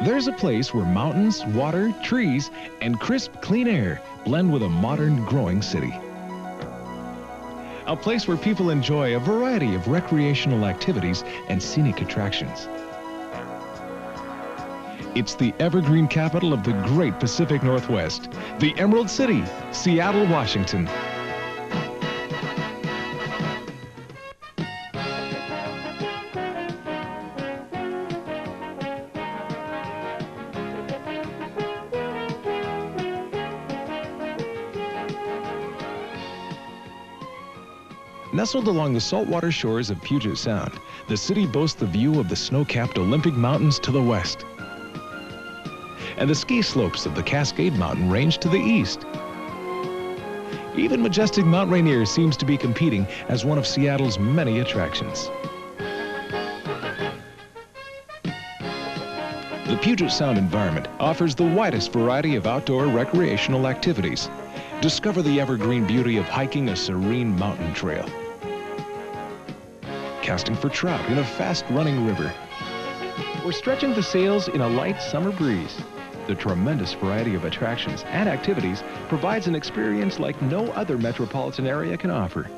There's a place where mountains, water, trees, and crisp, clean air blend with a modern, growing city. A place where people enjoy a variety of recreational activities and scenic attractions. It's the evergreen capital of the great Pacific Northwest, the Emerald City, Seattle, Washington. Nestled along the saltwater shores of Puget Sound, the city boasts the view of the snow-capped Olympic Mountains to the west and the ski slopes of the Cascade Mountain Range to the east. Even majestic Mount Rainier seems to be competing as one of Seattle's many attractions. The Puget Sound environment offers the widest variety of outdoor recreational activities. Discover the evergreen beauty of hiking a serene mountain trail, casting for trout in a fast-running river, or stretching the sails in a light summer breeze. The tremendous variety of attractions and activities provides an experience like no other metropolitan area can offer.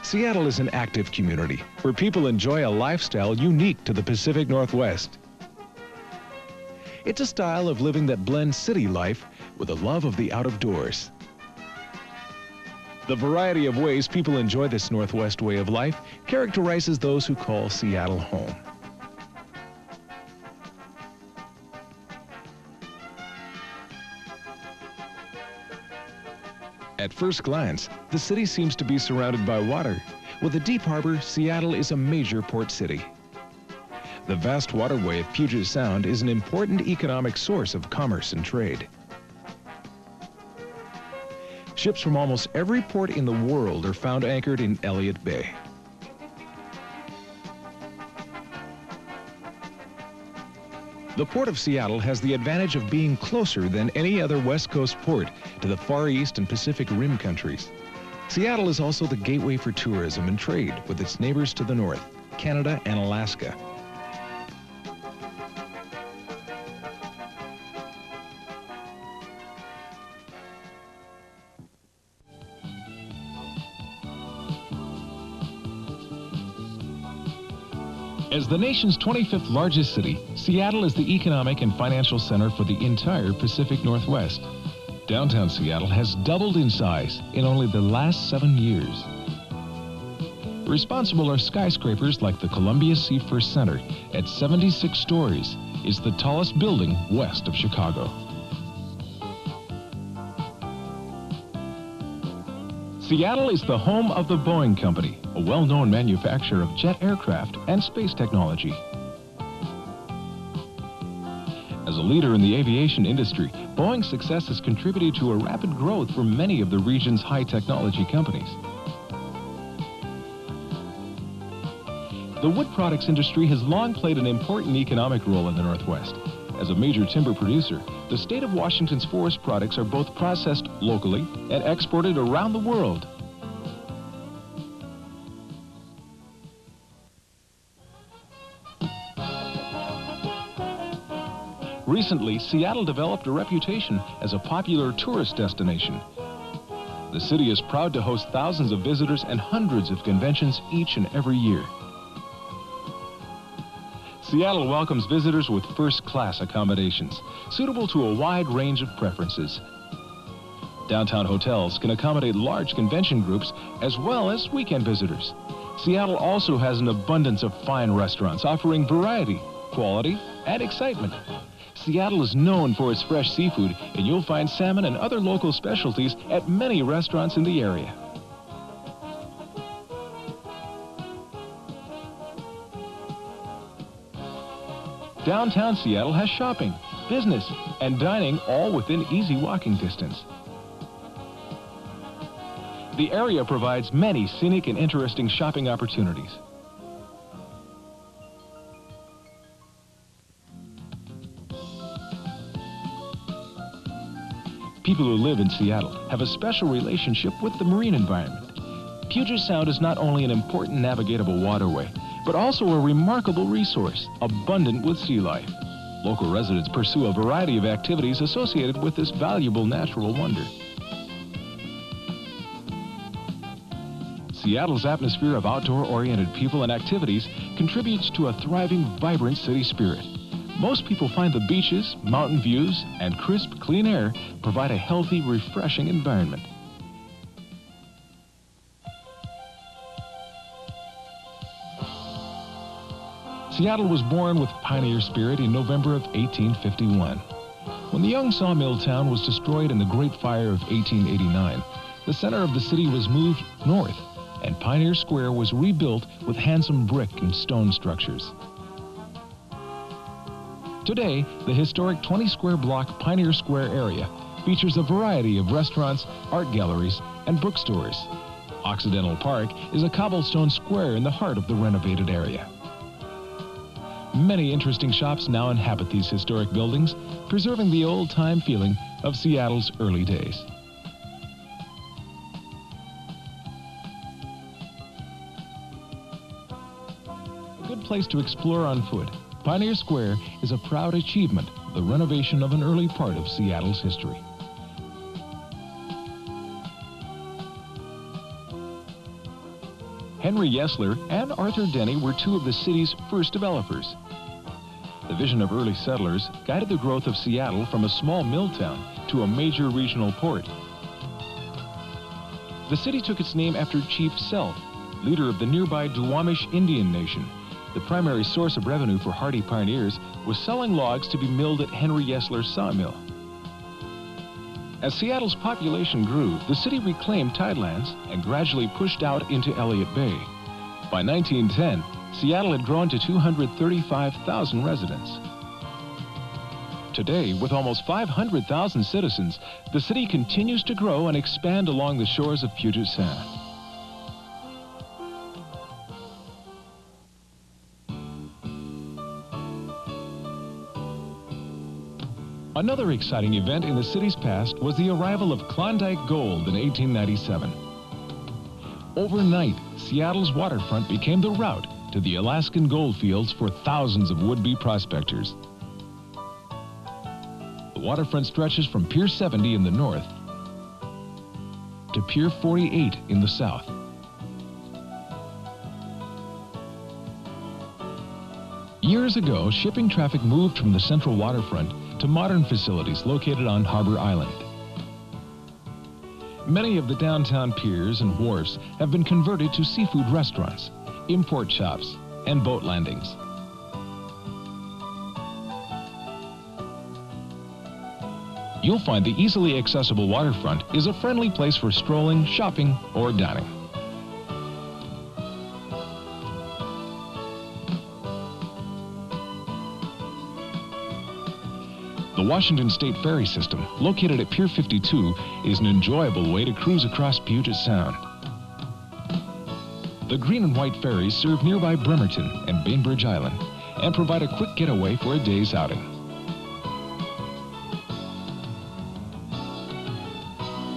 Seattle is an active community where people enjoy a lifestyle unique to the Pacific Northwest. It's a style of living that blends city life with a love of the out-of-doors. The variety of ways people enjoy this Northwest way of life characterizes those who call Seattle home. At first glance, the city seems to be surrounded by water. With a deep harbor, Seattle is a major port city. The vast waterway of Puget Sound is an important economic source of commerce and trade. Ships from almost every port in the world are found anchored in Elliott Bay. The Port of Seattle has the advantage of being closer than any other West Coast port to the Far East and Pacific Rim countries. Seattle is also the gateway for tourism and trade with its neighbors to the north, Canada and Alaska. As the nation's 25th largest city, Seattle is the economic and financial center for the entire Pacific Northwest. Downtown Seattle has doubled in size in only the last 7 years. Responsible are skyscrapers like the Columbia Seafirst Center at 76 stories, is the tallest building west of Chicago. Seattle is the home of the Boeing Company, a well-known manufacturer of jet aircraft and space technology. As a leader in the aviation industry, Boeing's success has contributed to a rapid growth for many of the region's high-technology companies. The wood products industry has long played an important economic role in the Northwest. As a major timber producer, the state of Washington's forest products are both processed locally and exported around the world. Recently, Seattle developed a reputation as a popular tourist destination. The city is proud to host thousands of visitors and hundreds of conventions each and every year. Seattle welcomes visitors with first-class accommodations, suitable to a wide range of preferences. Downtown hotels can accommodate large convention groups as well as weekend visitors. Seattle also has an abundance of fine restaurants offering variety, quality, and excitement. Seattle is known for its fresh seafood, and you'll find salmon and other local specialties at many restaurants in the area. Downtown Seattle has shopping, business, and dining all within easy walking distance. The area provides many scenic and interesting shopping opportunities. People who live in Seattle have a special relationship with the marine environment. Puget Sound is not only an important navigable waterway, but also a remarkable resource, abundant with sea life. Local residents pursue a variety of activities associated with this valuable natural wonder. Seattle's atmosphere of outdoor-oriented people and activities contributes to a thriving, vibrant city spirit. Most people find the beaches, mountain views, and crisp, clean air provide a healthy, refreshing environment. Seattle was born with pioneer spirit in November of 1851. When the young sawmill town was destroyed in the Great Fire of 1889, the center of the city was moved north, and Pioneer Square was rebuilt with handsome brick and stone structures. Today, the historic 20-square block Pioneer Square area features a variety of restaurants, art galleries, and bookstores. Occidental Park is a cobblestone square in the heart of the renovated area. Many interesting shops now inhabit these historic buildings, preserving the old-time feeling of Seattle's early days. A good place to explore on foot, Pioneer Square is a proud achievement, the renovation of an early part of Seattle's history. Henry Yesler and Arthur Denny were two of the city's first developers. The vision of early settlers guided the growth of Seattle from a small mill town to a major regional port. The city took its name after Chief Self, leader of the nearby Duwamish Indian Nation. The primary source of revenue for hardy pioneers was selling logs to be milled at Henry Yesler's sawmill. As Seattle's population grew, the city reclaimed tidelands and gradually pushed out into Elliott Bay. By 1910, Seattle had grown to 235,000 residents. Today, with almost 500,000 citizens, the city continues to grow and expand along the shores of Puget Sound. Another exciting event in the city's past was the arrival of Klondike Gold in 1897. Overnight, Seattle's waterfront became the route to the Alaskan gold fields for thousands of would-be prospectors. The waterfront stretches from Pier 70 in the north to Pier 48 in the south. Years ago, shipping traffic moved from the central waterfront to modern facilities located on Harbor Island. Many of the downtown piers and wharfs have been converted to seafood restaurants, import shops, and boat landings. You'll find the easily accessible waterfront is a friendly place for strolling, shopping, or dining. The Washington State Ferry System, located at Pier 52, is an enjoyable way to cruise across Puget Sound. The green and white ferries serve nearby Bremerton and Bainbridge Island and provide a quick getaway for a day's outing.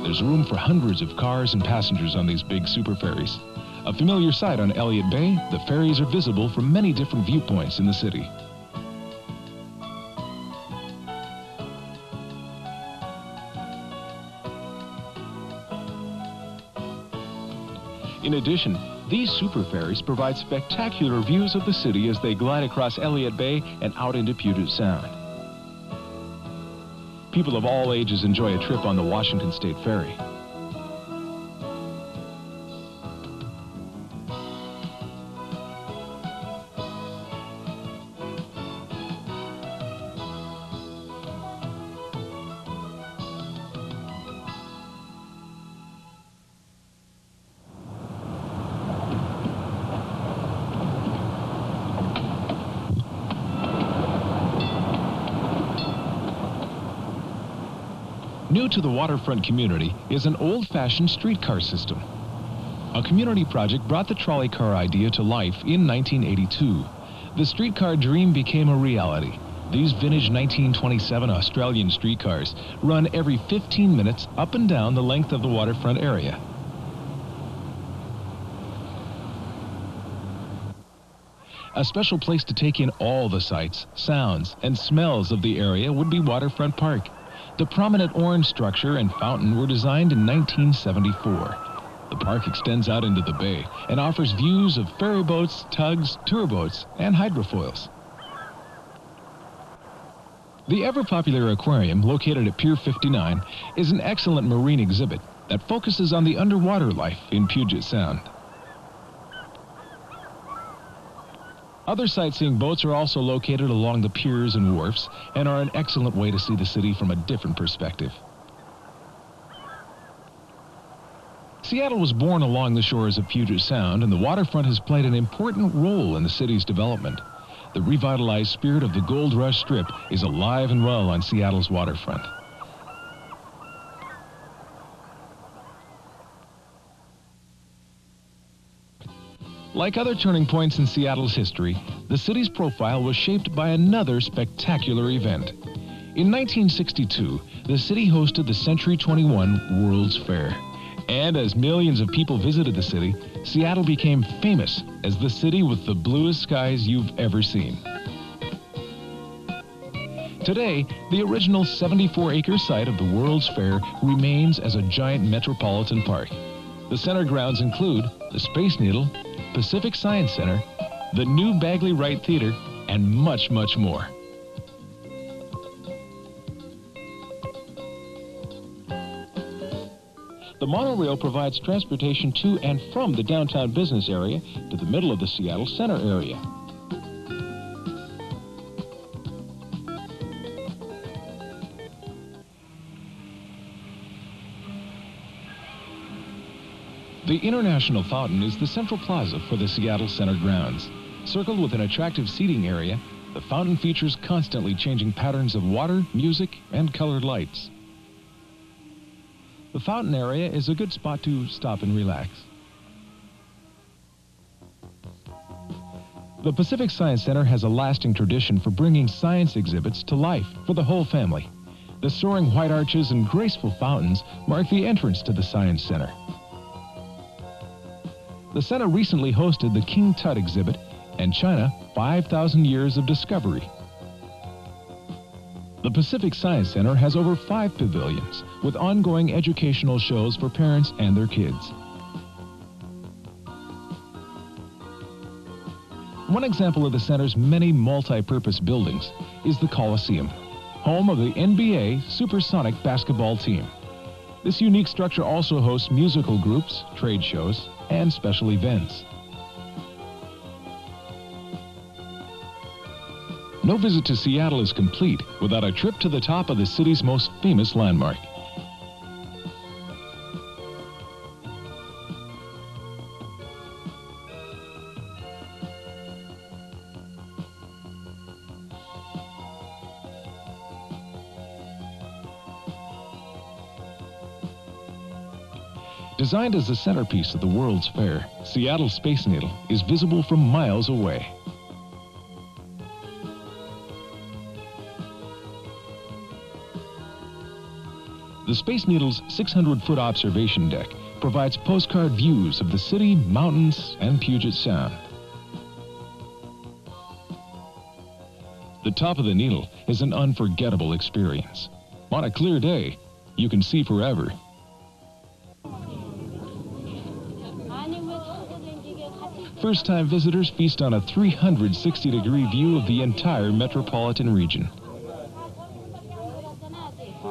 There's room for hundreds of cars and passengers on these big super ferries. A familiar sight on Elliott Bay, the ferries are visible from many different viewpoints in the city. In addition, these super ferries provide spectacular views of the city as they glide across Elliott Bay and out into Puget Sound. People of all ages enjoy a trip on the Washington State Ferry. New to the waterfront community is an old-fashioned streetcar system. A community project brought the trolley car idea to life in 1982. The streetcar dream became a reality. These vintage 1927 Australian streetcars run every 15 minutes up and down the length of the waterfront area. A special place to take in all the sights, sounds, and smells of the area would be Waterfront Park. The prominent orange structure and fountain were designed in 1974. The park extends out into the bay and offers views of ferry boats, tugs, tour boats, and hydrofoils. The ever-popular aquarium, located at Pier 59, is an excellent marine exhibit that focuses on the underwater life in Puget Sound. Other sightseeing boats are also located along the piers and wharfs and are an excellent way to see the city from a different perspective. Seattle was born along the shores of Puget Sound, and the waterfront has played an important role in the city's development. The revitalized spirit of the Gold Rush Strip is alive and well on Seattle's waterfront. Like other turning points in Seattle's history, the city's profile was shaped by another spectacular event. In 1962, the city hosted the Century 21 World's Fair. And as millions of people visited the city, Seattle became famous as the city with the bluest skies you've ever seen. Today, the original 74-acre site of the World's Fair remains as a giant metropolitan park. The center grounds include the Space Needle, Pacific Science Center, the new Bagley Wright Theater, and much, much more. The monorail provides transportation to and from the downtown business area to the middle of the Seattle Center area. The International Fountain is the central plaza for the Seattle Center grounds. Circled with an attractive seating area, the fountain features constantly changing patterns of water, music, and colored lights. The fountain area is a good spot to stop and relax. The Pacific Science Center has a lasting tradition for bringing science exhibits to life for the whole family. The soaring white arches and graceful fountains mark the entrance to the Science Center. The center recently hosted the King Tut exhibit and China 5,000 Years of Discovery. The Pacific Science Center has over 5 pavilions with ongoing educational shows for parents and their kids. One example of the center's many multi-purpose buildings is the Coliseum, home of the NBA Supersonic basketball team. This unique structure also hosts musical groups, trade shows, and special events. No visit to Seattle is complete without a trip to the top of the city's most famous landmark. Designed as the centerpiece of the World's Fair, Seattle's Space Needle is visible from miles away. The Space Needle's 600-foot observation deck provides postcard views of the city, mountains, and Puget Sound. The top of the Needle is an unforgettable experience. On a clear day, you can see forever. First-time visitors feast on a 360-degree view of the entire metropolitan region.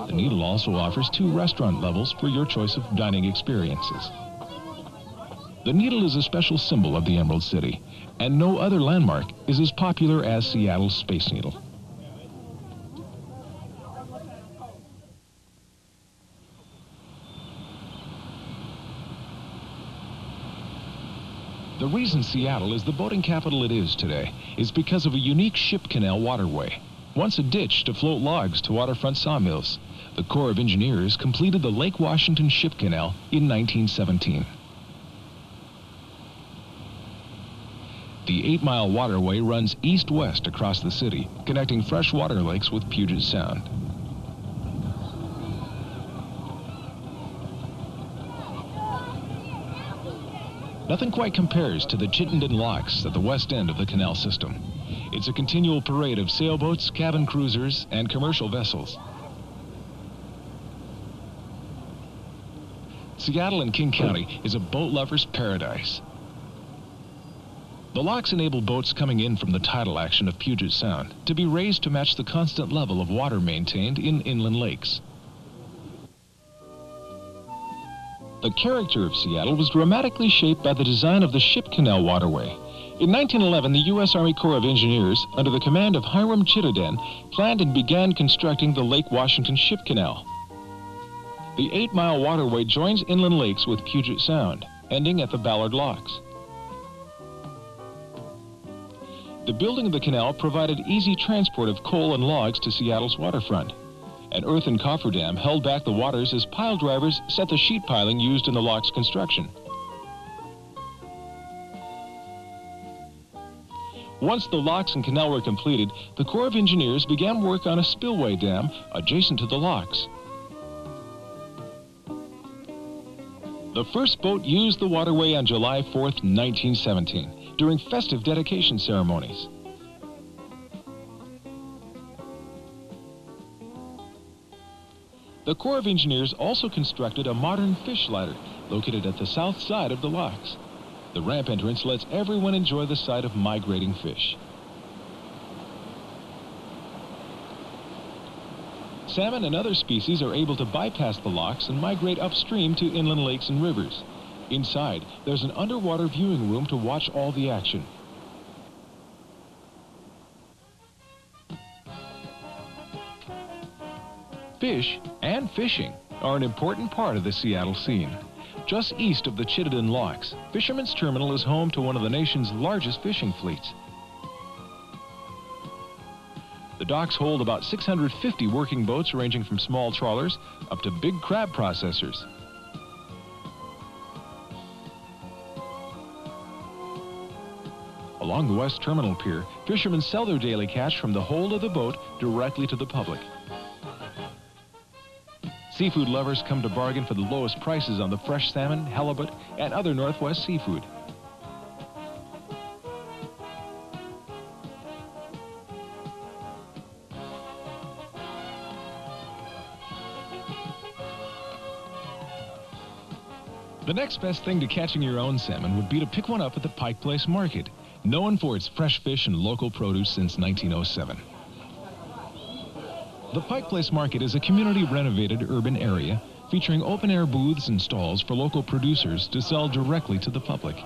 The Needle also offers 2 restaurant levels for your choice of dining experiences. The Needle is a special symbol of the Emerald City, and no other landmark is as popular as Seattle's Space Needle. The reason Seattle is the boating capital it is today is because of a unique ship canal waterway. Once a ditch to float logs to waterfront sawmills, the Corps of Engineers completed the Lake Washington Ship Canal in 1917. The 8-mile waterway runs east-west across the city, connecting freshwater lakes with Puget Sound. Nothing quite compares to the Chittenden Locks at the west end of the canal system. It's a continual parade of sailboats, cabin cruisers, and commercial vessels. Seattle and King County is a boat lover's paradise. The locks enable boats coming in from the tidal action of Puget Sound to be raised to match the constant level of water maintained in inland lakes. The character of Seattle was dramatically shaped by the design of the Ship Canal Waterway. In 1911, the U.S. Army Corps of Engineers, under the command of Hiram Chittenden, planned and began constructing the Lake Washington Ship Canal. The 8-mile waterway joins inland lakes with Puget Sound, ending at the Ballard Locks. The building of the canal provided easy transport of coal and logs to Seattle's waterfront. An earthen cofferdam held back the waters as pile drivers set the sheet piling used in the lock's construction. Once the locks and canal were completed, the Corps of Engineers began work on a spillway dam adjacent to the locks. The first boat used the waterway on July 4th, 1917, during festive dedication ceremonies. The Corps of Engineers also constructed a modern fish ladder located at the south side of the locks. The ramp entrance lets everyone enjoy the sight of migrating fish. Salmon and other species are able to bypass the locks and migrate upstream to inland lakes and rivers. Inside, there's an underwater viewing room to watch all the action. Fish and fishing are an important part of the Seattle scene. Just east of the Chittenden Locks, Fisherman's Terminal is home to one of the nation's largest fishing fleets. The docks hold about 650 working boats ranging from small trawlers up to big crab processors. Along the West Terminal Pier, fishermen sell their daily catch from the hold of the boat directly to the public. Seafood lovers come to bargain for the lowest prices on the fresh salmon, halibut, and other Northwest seafood. The next best thing to catching your own salmon would be to pick one up at the Pike Place Market, known for its fresh fish and local produce since 1907. The Pike Place Market is a community-renovated urban area featuring open-air booths and stalls for local producers to sell directly to the public.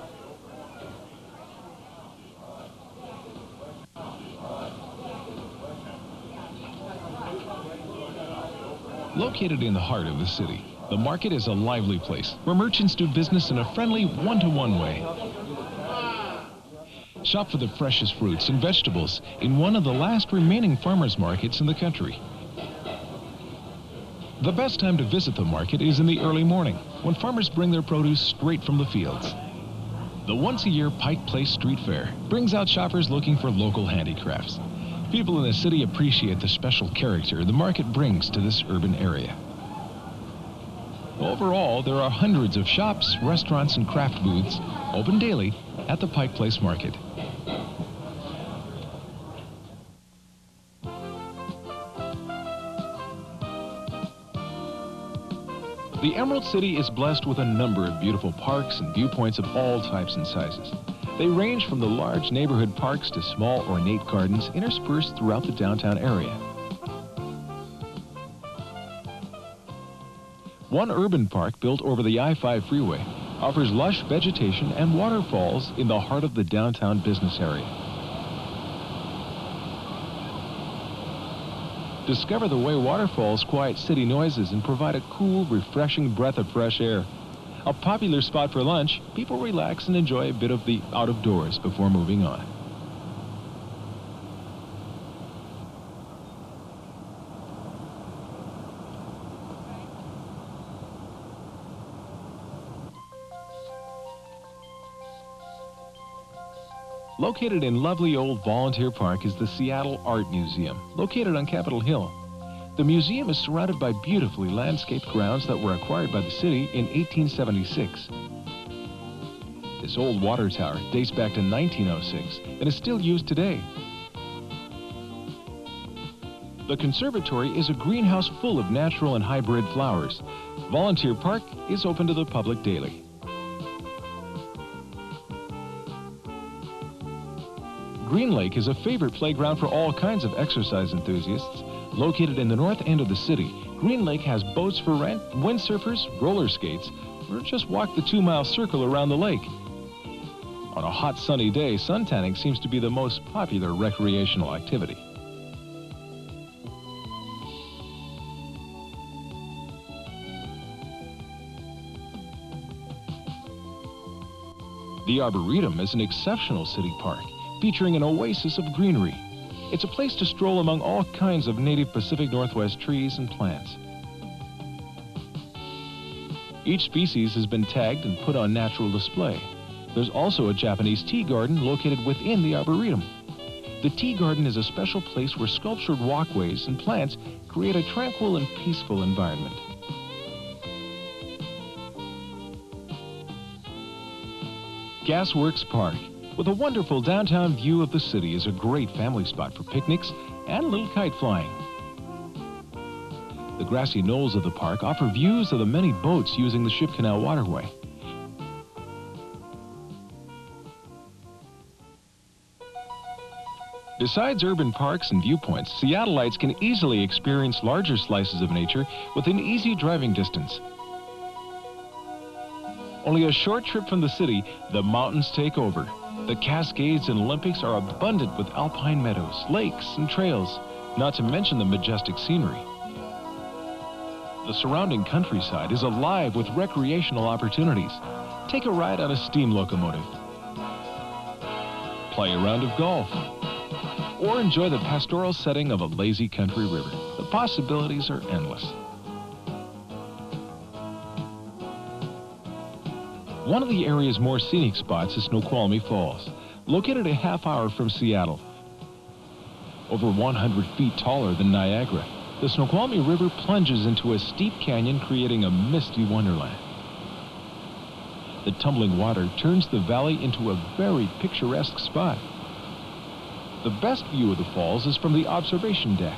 Located in the heart of the city, the market is a lively place where merchants do business in a friendly one-to-one way. Shop for the freshest fruits and vegetables in one of the last remaining farmers markets in the country. The best time to visit the market is in the early morning, when farmers bring their produce straight from the fields. The once-a-year Pike Place Street Fair brings out shoppers looking for local handicrafts. People in the city appreciate the special character the market brings to this urban area. Overall, there are hundreds of shops, restaurants, and craft booths open daily at the Pike Place Market. The Emerald City is blessed with a number of beautiful parks and viewpoints of all types and sizes. They range from the large neighborhood parks to small ornate gardens interspersed throughout the downtown area. One urban park built over the I-5 freeway offers lush vegetation and waterfalls in the heart of the downtown business area. Discover the way waterfalls quiet city noises and provide a cool, refreshing breath of fresh air. A popular spot for lunch, people relax and enjoy a bit of the out of doors before moving on. Located in lovely old Volunteer Park is the Seattle Art Museum, located on Capitol Hill. The museum is surrounded by beautifully landscaped grounds that were acquired by the city in 1876. This old water tower dates back to 1906 and is still used today. The conservatory is a greenhouse full of natural and hybrid flowers. Volunteer Park is open to the public daily. Green Lake is a favorite playground for all kinds of exercise enthusiasts. Located in the north end of the city, Green Lake has boats for rent, windsurfers, roller skates, or just walk the 2-mile circle around the lake. On a hot sunny day, suntanning seems to be the most popular recreational activity. The Arboretum is an exceptional city park, featuring an oasis of greenery. It's a place to stroll among all kinds of native Pacific Northwest trees and plants. Each species has been tagged and put on natural display. There's also a Japanese tea garden located within the Arboretum. The tea garden is a special place where sculptured walkways and plants create a tranquil and peaceful environment. Gasworks Park, with a wonderful downtown view of the city, is a great family spot for picnics and a little kite flying. The grassy knolls of the park offer views of the many boats using the Ship Canal Waterway. Besides urban parks and viewpoints, Seattleites can easily experience larger slices of nature within easy driving distance. Only a short trip from the city, the mountains take over. The Cascades and Olympics are abundant with alpine meadows, lakes, and trails, not to mention the majestic scenery. The surrounding countryside is alive with recreational opportunities. Take a ride on a steam locomotive, play a round of golf, or enjoy the pastoral setting of a lazy country river. The possibilities are endless. One of the area's more scenic spots is Snoqualmie Falls, located a half-hour from Seattle. Over 100 feet taller than Niagara, the Snoqualmie River plunges into a steep canyon, creating a misty wonderland. The tumbling water turns the valley into a very picturesque spot. The best view of the falls is from the observation deck.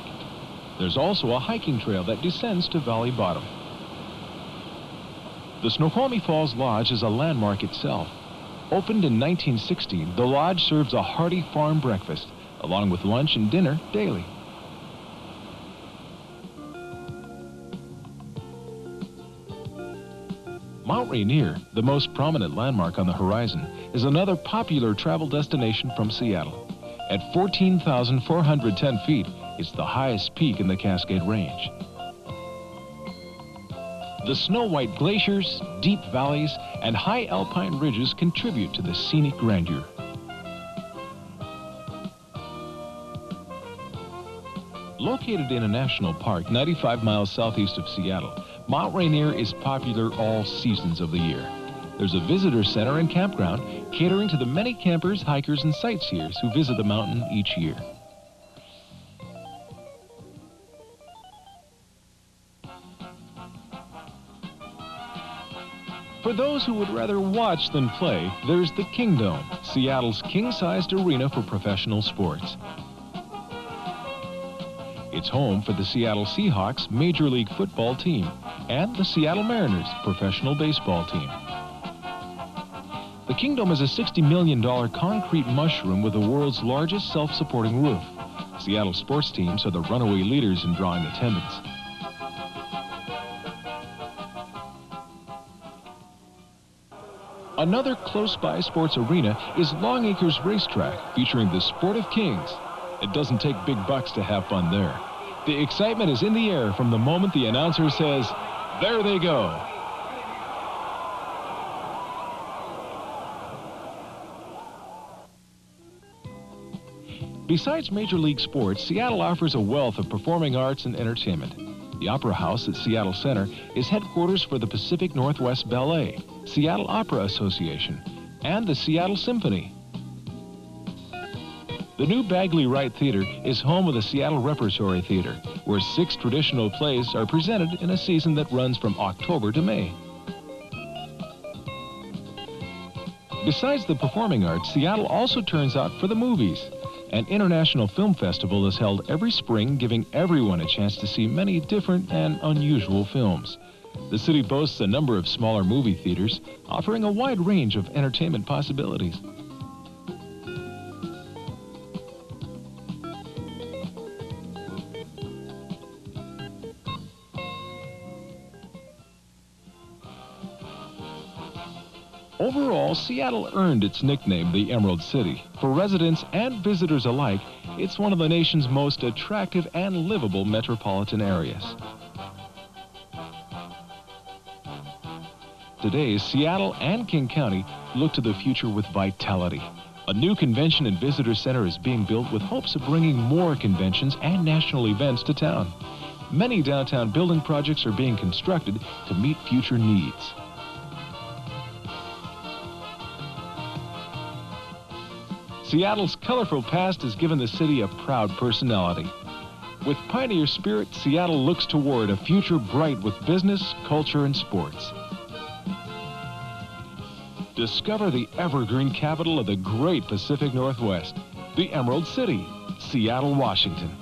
There's also a hiking trail that descends to valley bottom. The Snoqualmie Falls Lodge is a landmark itself. Opened in 1916, the lodge serves a hearty farm breakfast, along with lunch and dinner daily. Mount Rainier, the most prominent landmark on the horizon, is another popular travel destination from Seattle. At 14,410 feet, it's the highest peak in the Cascade Range. The snow-white glaciers, deep valleys, and high alpine ridges contribute to the scenic grandeur. Located in a national park 95 miles southeast of Seattle, Mount Rainier is popular all seasons of the year. There's a visitor center and campground catering to the many campers, hikers, and sightseers who visit the mountain each year. For those who would rather watch than play, there's the Kingdome, Seattle's king-sized arena for professional sports. It's home for the Seattle Seahawks Major League Football team and the Seattle Mariners professional baseball team. The Kingdome is a $60 million concrete mushroom with the world's largest self-supporting roof. Seattle sports teams are the runaway leaders in drawing attendance. Another close-by sports arena is Longacres Racetrack, featuring the Sport of Kings. It doesn't take big bucks to have fun there. The excitement is in the air from the moment the announcer says, "There they go." Besides major league sports, Seattle offers a wealth of performing arts and entertainment. The Opera House at Seattle Center is headquarters for the Pacific Northwest Ballet, Seattle Opera Association, and the Seattle Symphony. The new Bagley Wright Theater is home of the Seattle Repertory Theater, where 6 traditional plays are presented in a season that runs from October to May. Besides the performing arts, Seattle also turns out for the movies. An international film festival is held every spring, giving everyone a chance to see many different and unusual films. The city boasts a number of smaller movie theaters, offering a wide range of entertainment possibilities. Overall, Seattle earned its nickname, the Emerald City. For residents and visitors alike, it's one of the nation's most attractive and livable metropolitan areas. Today, Seattle and King County look to the future with vitality. A new convention and visitor center is being built with hopes of bringing more conventions and national events to town. Many downtown building projects are being constructed to meet future needs. Seattle's colorful past has given the city a proud personality. With pioneer spirit, Seattle looks toward a future bright with business, culture, and sports. Discover the evergreen capital of the great Pacific Northwest, the Emerald City, Seattle, Washington.